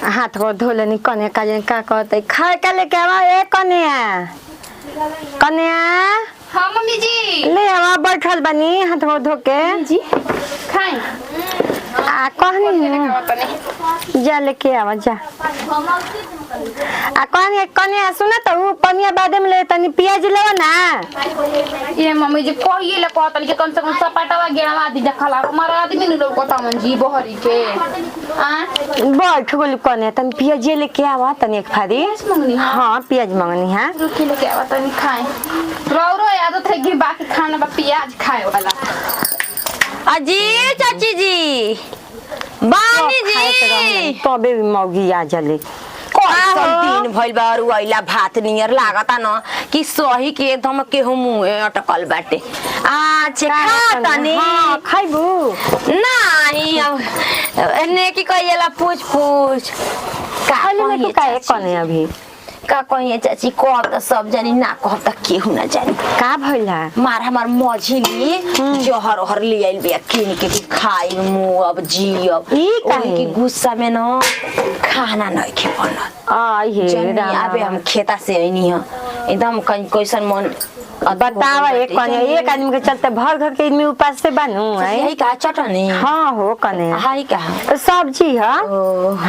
हाथ को धो लेनी कने का कहते खाए का लेके आवा ए कन्या कन्या। हाँ मम्मी जी ले आवा बैठल बनी हाथ को धो के जी खाए आ कहनी जा लेके आवा जा आ कहनी कन्या सुना तो ऊ पनिया बाद में ले तनी प्याज लेवा ना। ये मम्मी जी कहिए ले कहतल के कम से कम सपाटावा गेड़वा आदि देखला हमारा आदमी नहीं लोग कहता मन जी बहरी के आ बैठ गोल कन्या तनी प्याज लेके आवा तनी एक फारी। हां प्याज मांगनी है रुकी लेके आवा तनी खाए रो आदत है कि बाकी खाना बा प्याज खाए वाला। अजी चाची जी बानी जी तबे मौगी आ जले सब दिन भइल बा और आइला भात नियर लागता न कि सही के एकदम के हम मुंह अटकल बाटे। अच्छा खाता नहीं हां खाइबू नहीं अब ने की कहिएला पूछ खाली में का एक कने अभी का कहिए चाची कहब त सब जानी ना कहब त केहू ना जानी का भइला मार हमार मझिली जहर ओहर ले आइल बिया किन के खाई मुंह अब जी अब ई काहे की गुस्सा में न खाना नहीं खे बनल आ ये अबे हम खेता से आइनी ह एकदम कैसन मन बतावा एक कने एक आदमी के चलते भर घर के आदमी उपास से बनू है यही का चटनी हां हो कने हाई का सब्जी है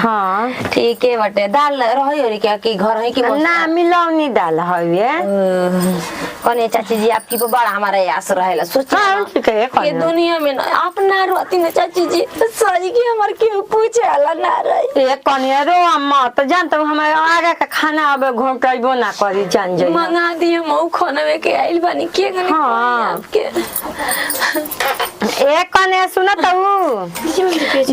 हां ठीक है बटे दाल रही और क्या कि घर है कि ना मिलावनी दाल हवे कने चाची जी आपकी तो बड़ा हमारा यास रहेला सोच ये दुनिया में अपना रहती ना चाची जी सही की हमार केहू पूछे वाला ना रही एक कने रो अम्मा तो जानत हमारे आगे का खाना अब घोटइबो ना करी जान जाई मंगा दिए मऊ खाना में के आइल बानी के गने आपके एक कने सुना तो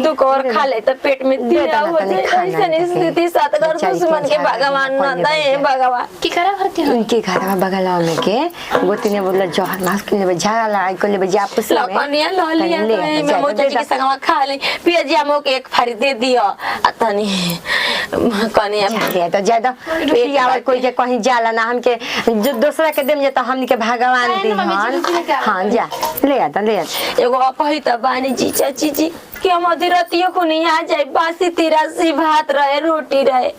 दो और खा ले तो पेट में दिया हो जाए ऐसे स्थिति साथ कर दुश्मन के भगवान ना दे भगवान की करा भरती हो उनके घर में बगल में के गोती ने बोला जहर मास के ले झाड़ा ला को ले जा पुस में लकनिया ललिया तो मैं मोचा जी के संग खा ले पियाजिया मो के एक फारी दे दियो अतनी कनिया दे तो ज्यादा पेट आवे कोई के कहीं जाला ना हमके जो दूसरा के देम जे तो हमनी के भगवान दी हां जा ले आ एगो अपही त बानी जी चाची जी कि हम अधिरतियो को नहीं आ जाए बासी तिरासी भात रहे रोटी रहे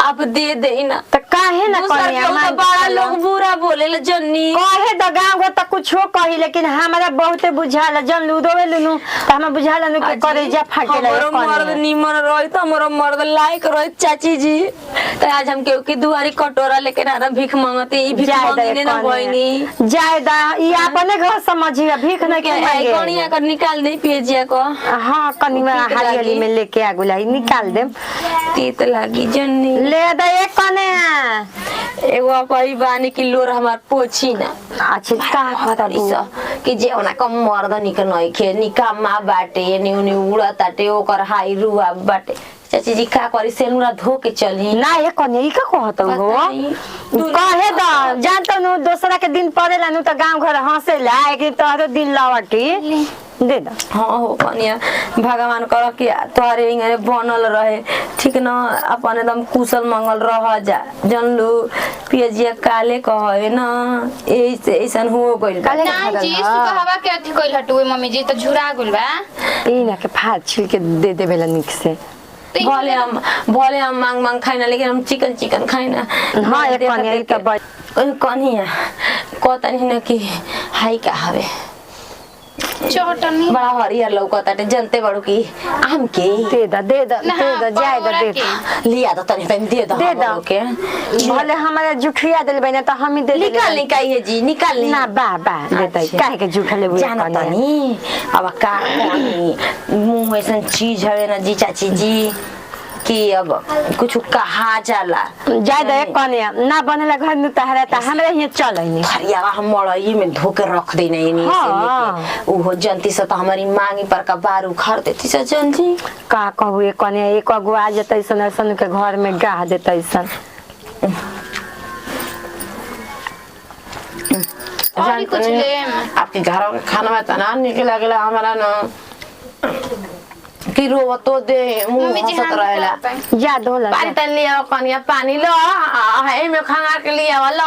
आप दे दे ना तो काहे ना कनिया तो बड़ा लोग बुरा बोले जन्नी कहे तो गांव को तो कुछ हो कही लेकिन हमरा बहुते बुझाला जन लूदोवे लुनु तो हम बुझाला नु के करे जा फाटे ले मर्द निमन रही तो हमरो मर्द लायक रही चाची जी तो आज हम के दुआरी कटोरा लेके ना भीख मांगते ई भीख मांगने ना बहनी जायदा ई अपने घर समझिया भीख न के मांगे कनिया कर निकाल दे पियजिया को हां कनिया हाली में लेके आ गुलाई निकाल दे तीत लागी जन्नी ले दे एक कने एगो अपही बानी की लोर हमार पोछी ना अच्छा का पता दिस कि जे ओना कम मर्द निक नइ खे निकामा बाटे न्यू उड़ा ताटे ओकर हाई रुआ बाटे चाची जी का करी सेनुरा धो के चली ना ये कने ई का कहत हो कहे द जानत नु दूसरा के दिन पड़ेला नु त गांव घर हंसेला कि तोरो दिन लावटी दे द हां हो कनिया भगवान कर कि तोरे इंगे बनल रहे ठीक न अपन एकदम कुशल मंगल रह जा जनलू पियजिया काले कहे न ऐसे ऐसन हो गइल ना जी सुबह हवा के अथी कइल हटुए मम्मी जी तो झुरा गइल बा ई ना के फाड़ छिल के दे देबेला निक से भले हम मांग खाइना लेकिन हम चिकन खाइना हां एक कनिया ई त कनिया कहतनी न कि हाई का हवे चटनी बड़ा हरियर लौकताटे जनते बड़ू की आम के दे द जाय द दे लिया तो तनी दे दो के भले हमारा जुठिया देल बने त हम ही दे निकाल निकाइए जी निकाल ना बा देतै काहे के जुठा लेबो जानतनी अब का मुंह ऐसा चीज हवे ना जी चाची जी कि अब कुछ कहा जाला जाय दे कने ना बनेला घर में तहरा त हमरा ही चलैनी हरियावा हम मड़ई में धो के रख देने इनी से वो जनती से तो हमारी मांगी पर का बार उखाड़ देती से जनती का कहू एक कने एक अगुआ जतै सन के घर में गाह देतै सन और कुछ ले आपके घर का खाना में तना निकल लागला हमारा न कि रोवा तो दे मुंह हंसत रहेला जा धोला पानी तन लिया कनिया पानी लो है में खाना के लिए वाला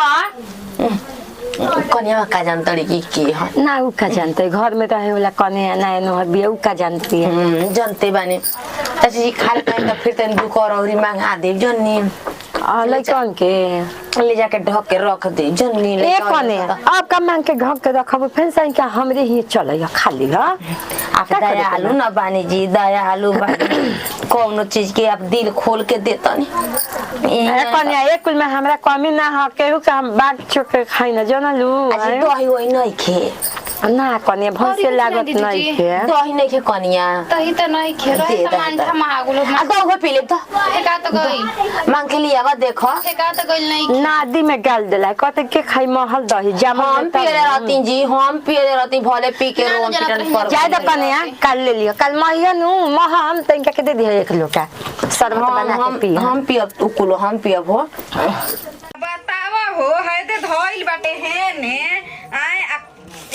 कन्या का जानतड़ी की के ह ना उ का जानते घर में रहे वाला कने ना नो बिया उ का जानती है जानते बानी चाची जी खाल पाए तो फिर तन दुख और मांगा दे जन्नी लइकन के ले जाके ढक के रख दे जन्नी एक कने अब का मांग के घर के रखब फिर से क्या हमरे ही चले खाली ह आप दयालु न बानी जी दयालु बानी कौनो चीज के आप दिल खोल के देतनी कन्या एक कुल में हमरा कमी ना ह केहू के हम बाग चुक के खाई ना जनलू आज दही होई नहीं खे ना कन्या भसे लागत नहीं खे दही नहीं खे कनिया तही त नहीं खेरो सामान था महागुलो आ दो पी ले तो का तो गई मांग के लिया देखो का तो गई नहीं नादी में गाल देला कहते के खाई महल दही जाम हम पिए रहती जी हम पिए रहती भले पी के रोम पिटन पर ज्यादा कन्या कल ले लियो कल महिया नु महा हम तनका के दे दिए एक लोटा शरबत बना के पी हम पियब उकुलो हम पियब हो बतावा हो है दे धइल बाटे है ने आए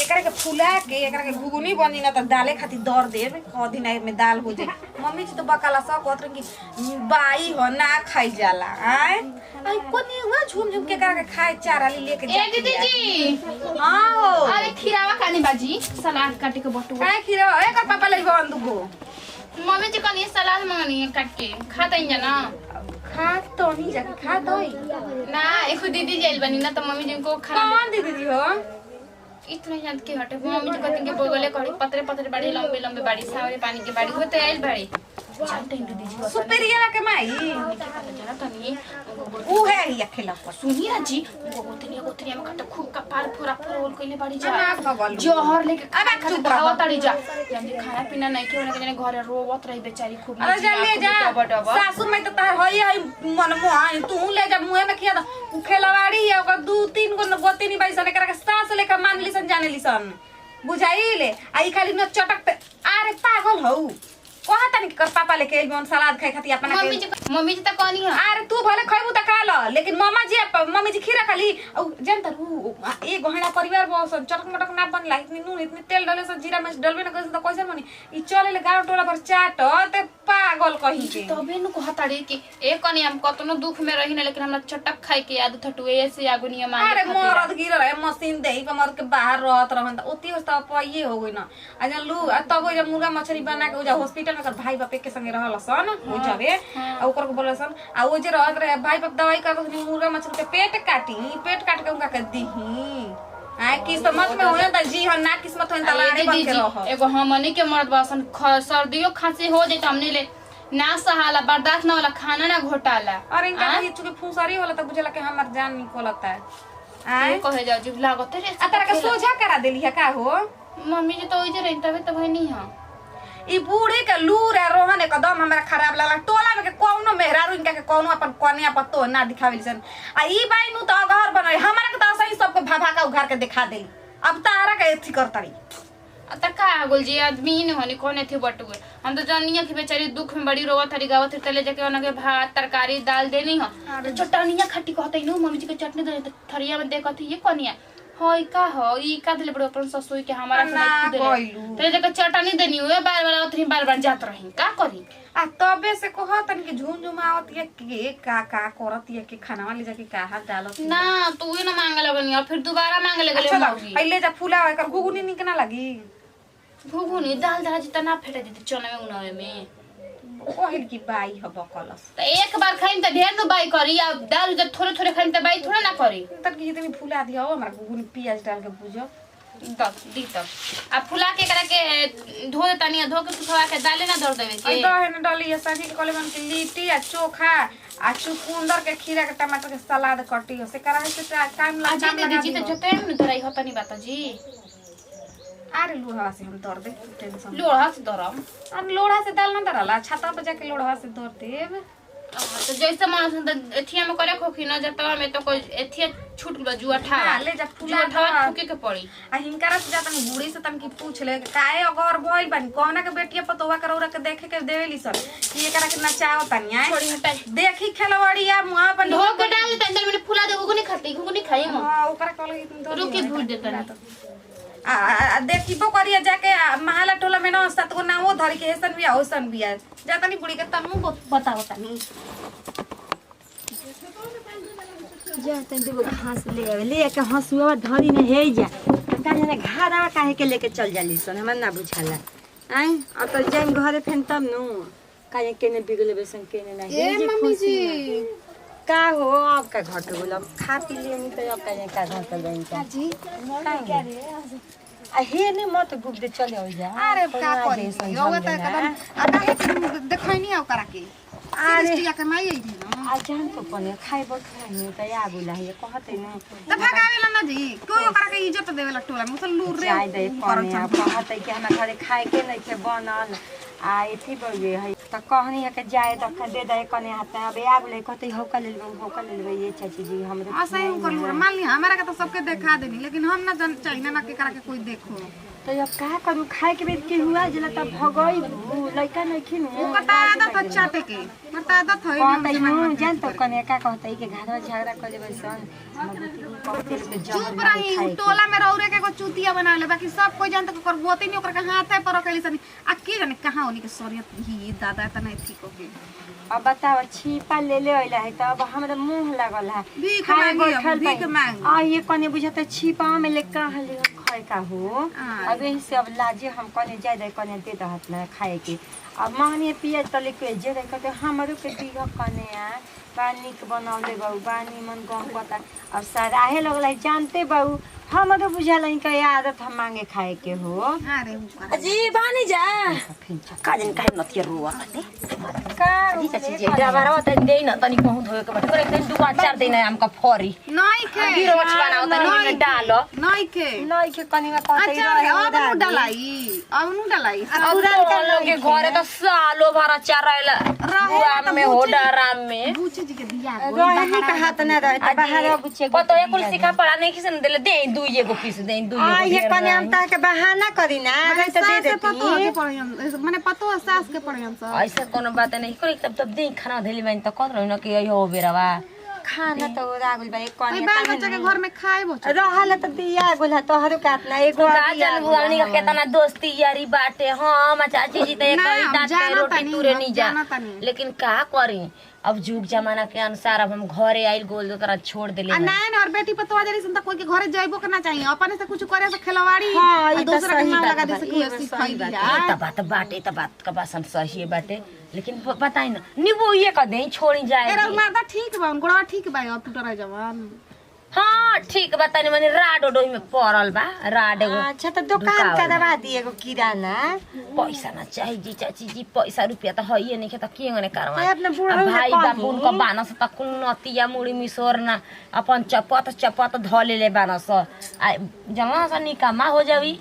एकरा के फुला के एकरा के घुगनी बनी ना त दाले खातिर दर देब कदी ना में दाल हो जाए मम्मी जी तो बकाला सब कहत रही कि बाई हो ना खाई जाला आए आई कोनी हुआ झूम झूम के करा के खाए चारा ली लेके ए दीदी जी हां हो अरे खीरावा खानी बाजी सलाद काटे के बटुआ काय खिरो एक पापा ले बंदू को मम्मी जी कनी सलाद मांगनी है काट के खाता ही ना खा तो नहीं जाके खा दई ना एक दीदी जेल बनी ना तो मम्मी जी को खाना कौन दीदी हो इतना जानत के हटे मम्मी जी कहती के बोगले कड़ी पतरे पतरे बाड़ी लंबे लंबे बाड़ी सावरे पानी के बाड़ी होते आइल बाड़ी जानते हैं दीदी जी सुपेरिया के माई जाना तनी ऊ है ही अकेला सुनी ना जी गोतनिया में कट खूब कपाल फोरा फोर कइले बाड़ी जा ना खबल जोहर लेके अबे खाना चुप खावा रह। ताड़ी जा जल्दी खाना पीना नहीं के उनके जने घरे रोवत रही बेचारी खूब अरे जा ले जा सासू में तो तार होई है मन मोहाई तू ले जा मुंह में खिया उ खेलवाड़ी है ओकर दू तीन गो गोतिनी बाई सने करा के सास लेके मान लिसन जाने लिसन बुझाइले आई खाली न चटक पे अरे पागल हो कहा तनी कर पापा लेके आइल सलाद खाए खाती अपना मम्मी जी त कहनी है अरे तू भले खइबू त खा ल लेकिन मम्मी जी खीरा खाली औ जानता हूँ ए गहना परिवार बस चटक मटक ना बनला इतनी नून इतनी तेल डले से जीरा में डलबे ना कैसे त कैसे बनी ई चले ले गाँव टोला पर चाट ते पागल कहीं के तबे नु कहताड़ी कि ए कनी हम कतनो दुख में रही ना लेकिन हमरा चटक खाए के आदत हटुए ऐसे आगुनिया मांगे अरे मरद गिर रहे मशीन देही पे मरद के बाहर रहत रहन त ओती होस त पाइए हो गई ना आ जन लू तब जब मुर्गा मछली बना के उजा हॉस्पिटल में कर भाई बाप के संगे रहल सन हो जावे आ ओकर को बोले सन आ ओ जे रहत रहे भाई बाप दवाई करत नि मुर्गा मछली के पेट काट के उनका के दीही आय किस्मत में होय त जी ह ना किस्मत होय त लाड़े बन के रह एगो हमनी के मर्द बासन सर्दियो खांसी हो जाए त हमने ले ना सहाला बर्दाश्त ना होला खाना ना घोटाला अरे इनका ये चुके फुंसारी होला त बुझला के हमर जान निकलता है आय कहे जाओ जी लागत रे आ तारा के सोझा करा देली है का हो मम्मी जी तो ओइ जे रही तबे त भई नहीं हां ई बूढ़ी के लूर है रोहन एकदम हमरा खराब लागला टोला में के कोनो मेहरारू इनका के कोनो अपन कन्या पत्तो ना दिखावेली सन आ ई बाई नु त घर बनई हमरा के त सही सबके भाभा का उघार के दिखा देली अब तारा के एथी करतड़ी त का गोल जी आदमी ही होनी कोने थे बटुए हम तो जानिया की बेचारी दुख में बड़ी रोवा थरी गावत तले जाके उनके भात तरकारी दाल देनी हो तो चटनिया खट्टी कहते नु मम्मी जी के चटनी दे थरिया में देखत ये कनिया होई का हो ई का दिले बड़ो अपन ससुई के हमारा से नहीं दिले तले जाके चटनी देनी हुए बार-बार उतरी बार-बार जात रही का करी आ तबे से कहतन कि झुमझुमावत ये के का करत ये के खाना वाली जाके का हाथ डालत ना तू ही ना मांगे लगनी और फिर दोबारा मांगे लगले अच्छा मौगी पहले जा फूला कर गुगुनी निक ना लगी घुघुनी दाल दाल जितना फेटे देती चने में उनावे में ओहिल की बाई ह बकलस तो एक बार खाइन त ढेर नु बाई करी या दाल जब थोड़े थोड़े खाइन त बाई थोड़ा ना करी तब की इतनी फूला दिया हो हमरा गुगुनी प्याज डाल के भूजो दी तब आ फुला के करा के धो देता नहीं धो के सुखवा के दाले ना धर देवे के दही न डाली है सभी के कले के लिट्टी आ चोखा आ चुकुंदर के खीरा के टमाटर के सलाद कटी हो से करा है से टाइम अजी लगा दीदी जी तो जते न धराई होता नहीं बात जी अरे लोढ़ा से हम दर दे टेंशन लोढ़ा से धरम हम लोढ़ा से दाल ना दरला छाता पे जाके लोढ़ा से दर देब तो जैसे मन एथिया में करे खोखी न जतवा में तो कोई एथिया छूट गलो जुआ ठा ले जा फुला जुआ ठा फूके के पड़ी आ हिनकरा से जातन बूढ़ी से तन की पूछ ले काहे अगर भई बन कोना के बेटिया पतोवा करौरा के देखे के देवेली सन कि एकरा के नचाओ तनिया छोड़ी हटाई देखी खेलवाड़िया मुंह अपन धो के डाल दे अंदर में फुला दे घुगनी खाती घुगनी खाई हम हां ओकरा कल दो रुकी भूल देता ना आ देखी बो करिया जाके महाला टोला में ना सात गो नामो धरी के हेसन बिया होसन बिया जातनी बुढ़ी के तनु बताओ तनी जा तन दुगो घास ले आवे ले के हंसुआ धरी न हे जा काहे ने घारावा काहे के लेके चल जाली सन हमरा ना बुझाला आई अब तो जाम घरे फेन तब नु काहे केने बिगले बेसन केने ना ए मम्मी जी का हो अब का घट गेल अब खा पी लिए नहीं तो अब काहे का घट गइल का जी क्या रे आ हे ने मत गुप दे चले हो जा अरे का करी रोवा त एकदम आ काहे देखैनी आ करा के अरे सिरिया के माई आई थी ना आ जान तो पने खाइ बट खाइ त या बुला हे कहते न त भगावेला ना जी कोई ओकरा के इज्जत देवेला टोला में तो लूर रे जाय दे पने कहते कि हमरा घरे खाए के नहीं के बनल आ एथी बगे है त कहनी है के जाए त दे दे कने हाथ अब या बुले कहते हो का ले लेबे ये चाची जी हमरे ऐसा ही कर लूर मान ली हमरा के तो सबके देखा देनी लेकिन हम ना चाहिए ना के करा के कोई देखो तो अब का करू खाए के बेद के हुआ जला त भगई लइका नहीं खिन ओकता आदत है चाटे के मत आदत है कहते न जान तो कने का कहते कि घरवा झगड़ा कर लेबे सन कहते के चुप रही उ टोला में रौरे के को चुतिया बनाले बाकी सब कोई जानत के कर बोते नहीं ओकरा के हाथे पर रखली सनी आ की जाने कहां होनी के सरियत ही दादा त नहीं ठीक हो गई अब बताओ छिपा ले ले आइला है त अब हमरा मुंह लागल है भीख खाए मांगी बैठल भीख मांग आ ये कने बुझाते छिपा में ले कहां ले खाए का हो अब यही से अब लाजे हम कने जाय दे कने दे दहत ना खाए के अब मांगनी पिया तले के जे रे कहते हमरो के दीगा कने आ पानी के बनावले बाऊ बानी मन गम पता अब सराहे लगल जानते बाऊ हमरो बुझाला इनका आदत हम मांगे खाए के हो अरे जी बानी जा का दिन काहे नतिया रुआ का जी चाची जी डबरा त दे न तनी कहूं धोए के बाटे एक दिन दुआ चार दिन हमका फरी नहीं के गिरो मछवाना तनी में डालो नहीं के नहीं के कने में कहते अच्छा अब नु डलाई पुरान के लोग के घरे त सालो भर चार रहला में हो डराम में पूछे जी के दिया रोहिणी का हाथ न रहे त बाहर बुचे पतो एक कुल सिखा पड़ा नहीं किसन देले दे दुई एगो पीस दे दुई आ एगो ये कने हम ता के बहाना करी ना रे त दे देती माने पतो सास के पड़ियन सब ऐसा कोनो बात नहीं कोई तब दे खाना धैली बन त कत रहिन कि हो बेरवा खाना तो रागुल भाई कने बाल बच्चा के घर में खाए बच्चा रहल त दिया गुल तो हरु काटना एगो का जन बुआनी का केतना दोस्ती यारी बाटे हम चाची जी त एक ही दांत के रोटी तुरे नहीं जा लेकिन का करी अब जुग जमाना के अनुसार अब हम घरे आइल गोल दो तरह छोड़ देले नहीं और बेटी पतवा जरी संता कोई के घरे जाइबो करना चाहिए अपने से कुछ करे से खिलवाड़ी हां और दूसरा के नाम लगा दे से कोई सिखाई दिया त बात बाटे त बात का बासन सही बाटे लेकिन बताई ना निबो ये का दे छोड़ी जाए एरा मारदा ठीक बा उनकोड़ा ठीक बा अब टूटा जवान हां ठीक बतानी माने राड ओडोही में पड़ल बा राड एगो अच्छा तो दुकान करवा दी एगो किराना पैसा ना चाहिए जी चाची जी पैसा रुपया तो है नहीं त के गने करवा अपने बूढ़ा भाई बाबू उनका बानस त कुल नतिया मुड़ी मिसोर ना अपन चपत धले ले बानस आ जमा सा निकामा हो जावी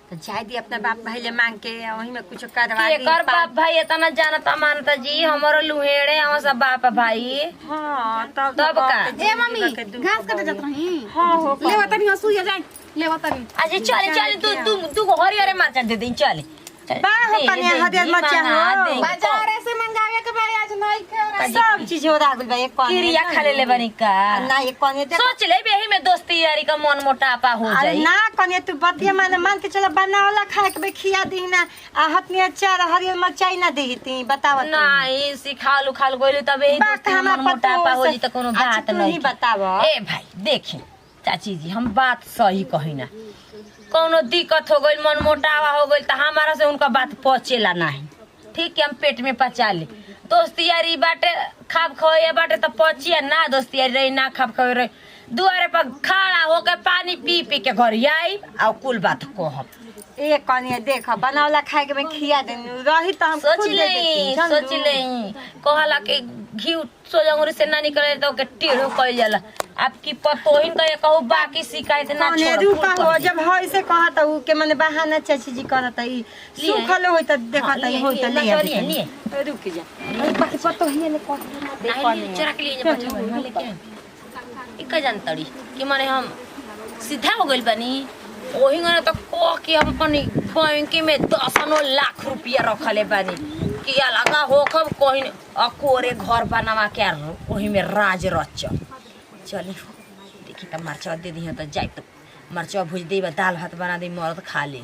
तो जाय दी अपना बाप भाई ले मांग के वही में कुछ करवा के दी कर बाप भाई इतना जानता मानता जी हमरो लुहेड़े हम सब बाप भाई हां तब का ए मम्मी घास काटे जात रही हां हो ले बतानी हसू या जाए ले बतानी आज चल तू हरियर मार दे दे चल बा हो कने हरियर मचा हो बाजार से मंगावे के भाई आज नहीं खे सब चीज हो रागुल भाई एक किरिया खा ले बनी का ना एक कने दे सोच ले बेही में दोस्ती यारी का मन मोटापा हो अरे जाई ना कने तू बतिया मान के चला बनावला खाए के खिया दी ना आ हतनी अचार हरियर मरचाई ना देती बतावत नहीं सिखालू खाल गोली तब यही दोस्ती मन मोटापा हो जी त कोनो बात नहीं बताव ए भाई देखी चाची जी हम बात सही कही ना कोनो दिक्कत हो गई मन मोटावा हो गई तो हमारा से उनका बात पचेला नहीं ठीक है हम पेट में पचा ले दोस्ती यारी बाटे खाब खोए बाटे तो पचिया ना दोस्ती यारी रही ना खाब खोए रही दुआरे पर खड़ा होकर पानी पी पी के घर आई और कुल बात कहब ए कने देख बनावला खाए के में खिया दे रही तो हम सोच ले कहला के घी सोजंगरी से ना निकले तो के टेढ़ो कइल जाला आपकी पतोहिन का ये कहू बाकी शिकायत ना कने छोड़ रुका हो जब होय से कहत उ के मने बहाना चाची जी करत ई सुखल होय त देखत ई होय त ले रुक जा बाकी पतो ही ने नहीं चरा के लिए बच्चा लेके इका जानतड़ी कि माने हम सीधा हो गइल बानी ओही गने त को कि हम अपनी बैंक में 10 लाख रुपया रखले बानी कि अलगा होखब कोही अकोरे घर बनावा के ओही में राज रच चली देखी त मरचा दे दी त जाई त मरचा भुज देबा दाल भात बना दे मरद खा ले